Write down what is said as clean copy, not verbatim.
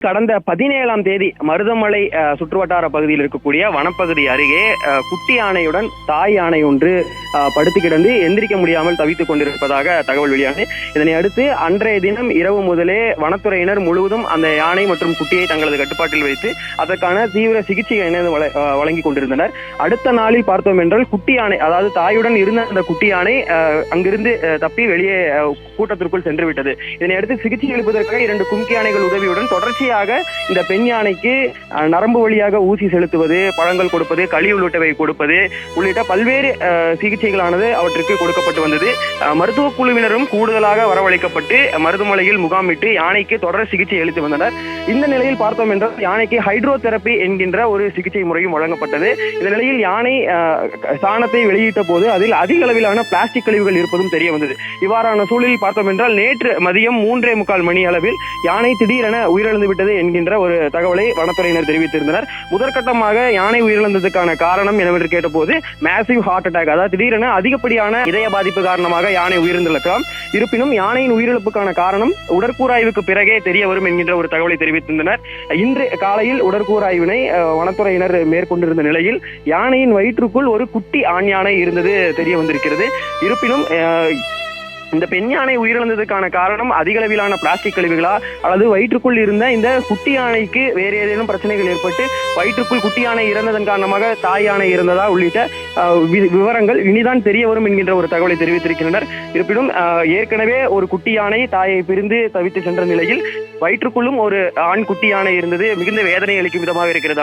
கடந்த 17ஆம் தேதி மருதமலை சுற்றுவட்டார பகுதியில் இருக்கக்கூடிய வனப்பகுதி அருகே குட்டி யானையுடன் தாய் யானை ஒன்று படுத்து கிடந்து எந்திரிக்க முடியாமல் தவித்துக் கொண்டிருப்பதாக தகவல் வெளியானது. இதனை அடுத்து அன்றைய தினம் இரவு முதலே வனத்துறையினர் முழுவதும் அந்த யானை மற்றும் குட்டியை தங்களது கட்டுப்பாட்டில் வைத்து அதற்கான தீவிர சிகிச்சை வழங்கி கொண்டிருந்தனர். அடுத்த நாளில் பார்த்தோம் என்றால் குட்டி யானை, அதாவது தாயுடன் இருந்த அந்த குட்டி யானை அங்கிருந்து தப்பி வெளியே கூட்டத்திற்குள் சென்று விட்டது. இதனை அடுத்து சிகிச்சை அளிப்பதற்காக 2 கும்கி யானைகள் உதவியுடன் தொடர்ச்சியாக இந்த பெண் யானைக்கு நரம்பு வழியாக ஊசி செலுத்துவது, பழங்கள் கொடுப்பது, களி உள்ளிட்டவை கொடுப்பது உள்ளிட்ட பல்வேறு சிகிச்சைகளானது அவற்றுக்கு கொடுக்கப்பட்டு வந்தது. மருத்துவ குழுவினரும் கூடுதலாக வரவழைக்கப்பட்டு மருதமலையில் முகாமிட்டு யானைக்கு தொடர் சிகிச்சை அளித்து வந்தனர். இந்த நிலையில் பார்த்தோம் என்றால் யானைக்கு ஹைட்ரோதெரப்பி என்கின்ற ஒரு சிகிச்சை முறையும் வழங்கப்பட்டது. இந்த நிலையில் யானை சாணத்தை வெளியிட்ட போது அதில் அதிக அளவிலான பிளாஸ்டிக் கழிவுகள் இருப்பதும் தெரிய வந்தது. இவ்வாறான சூழலில் பார்த்தோம் என்றால் நேற்று மதியம் 3:45 மணி அளவில் யானை திடீரென உயிரிழந்து விட்டது என்கின்ற ஒரு தகவலை வனத்துறையினர் தெரிவித்திருந்தனர். முதற்கட்டமாக யானை உயிரிழந்ததுக்கான காரணம் என்னவென்று கேட்டபோது மேசிவ் ஹார்ட் அட்டாக், அதாவது திடீரென அதிகப்படியான இதய பாதிப்பு காரணமாக யானை உயிரிழந்திருக்கலாம். இருப்பினும் யானையின் உயிரிழப்புக்கான காரணம் உடற்கூறாய்வுக்கு பிறகே தெரிய வரும் என்கின்ற ஒரு தகவலை தெரிவித்திருந்தனர். இன்று காலையில் உடற்கூறாய்வினை வனத்துறையினர் மேற்கொண்டிருந்த நிலையில் யானையின் வயிற்றுக்குள் ஒரு குட்டி ஆண் யானை இருந்தது தெரிய வந்திருக்கிறது. இருப்பினும் இந்த பெண் யானை உயிரிழந்ததுக்கான காரணம் அதிக அளவிலான பிளாஸ்டிக் கழிவுகளா அல்லது வயிற்றுக்குள் இருந்த இந்த குட்டி யானைக்கு வேறு ஏதேனும் பிரச்சனைகள் ஏற்பட்டு வயிற்றுக்குள் குட்டி யானை இறந்ததன் காரணமாக தாய் யானை இறந்ததா உள்ளிட்ட விவரங்கள் இனிதான் தெரிய வரும் என்கின்ற ஒரு தகவலை தெரிவித்திருக்கின்றனர். இருப்பினும் ஏற்கனவே ஒரு குட்டி யானை தாயை பிரிந்து தவித்து சென்ற நிலையில் வயிற்றுக்குள்ளும் ஒரு ஆண் குட்டி யானை இருந்தது மிகுந்த வேதனை அளிக்கும் விதமாக இருக்கிறது.